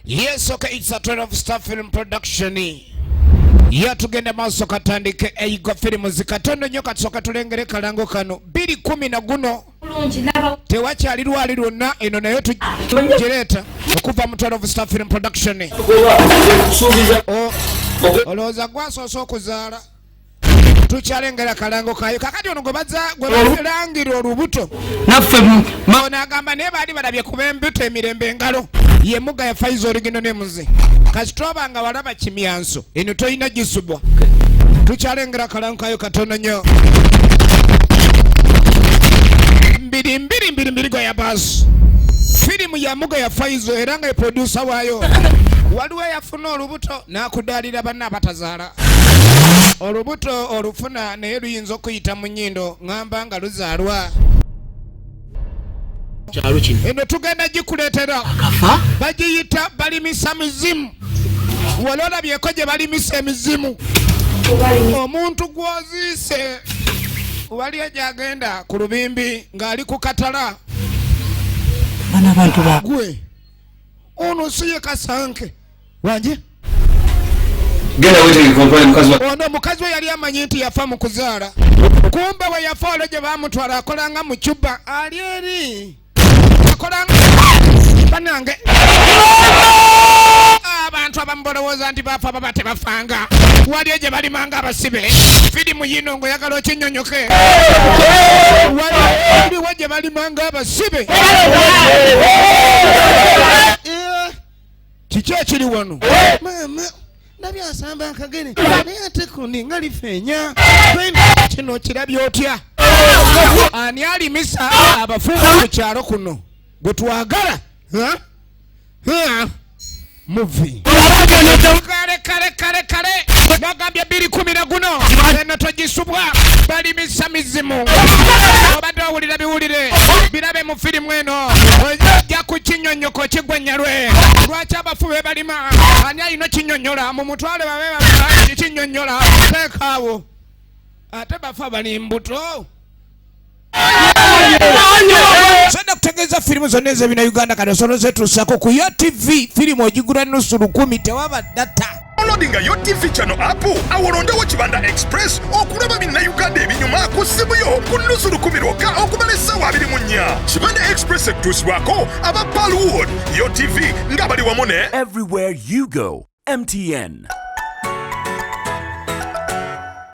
Yes, okay, it's a 12-star film production. Yatugenda maaso katandike eyigo firimu zikatondo nnyo kasooka tulengere kalango kano 210 guno tewakyali lwali lwonna eno nayo tugireeta okuva mu 12-star film production. Olowooza gwasoose okuzaala tukyalengera kalango kayo kakati ono gwe balangira olubuto ono agamba naye baali balabye kuba embuto emirembe engalo ye mugga ya Faizo origino ne muze kasitoba nga walaba kimyanso eno toyina gisubwa tukyalengera kalango kayo katono nnyo mbiri gwa ya basu firimu ya mugga ya Faizo era nga producer waayo waliwo yafuna olubuto n'akudaalira banna abatazaala olubuto olufuna naye luyinza okuyita mu nnyindo ngamba nga luzaalwa eno tugenda gikuleetera bagiyita balimisa mizimu wali olabyeko gye balimisa emizimu omuntu gwoziise waliyo gyagenda ku lubimbi ng'ali ku katala gwe ono siye kasanke wanje ono mukazi we yali amanyi nti yafa mu kuzaala kumbe we yafa olwo gye baamutwala akolanga mu cuba ali eri akolanga banange abantu abamu balowooza nti bafa baba tebafanga waliyo gye balimanga abasibe firimu yino ng'oyagala okinyonyoke waliwo gye balimanga abasibe kiki ekiri wano nabyasamba akagene naye ate kuninga lifeenya kino kirabye otya ani alimisa abafuuko ku kyalo kuno gwe twagala muvi kale bagambye 210 guno eno togisubwa balimisa mizimu obadde owulira biwulire birabe mu firimu eno ojja ku kinyonyoko kigwenyalwe lwaki abafu be balima ani alina kinyonyola mu mutwale babe kinyonyola teekaawo ate bafa bali mbuto Senda kutegeza firimu zonna ez'ebina Uganda kano sono zetuusako ku YoTV firimu ogigula nusu 10 tewaba data Downloadinga YoTV channel app awolondewo Kibanda Express okulaba binna Uganda ebinyuma ku simu yo ku nusu 10 lwokka okumala essaawa 24 Kibanda Express ekutuusibwako aba Palwood YoTV nga bali wamu ne Everywhere you go, MTN.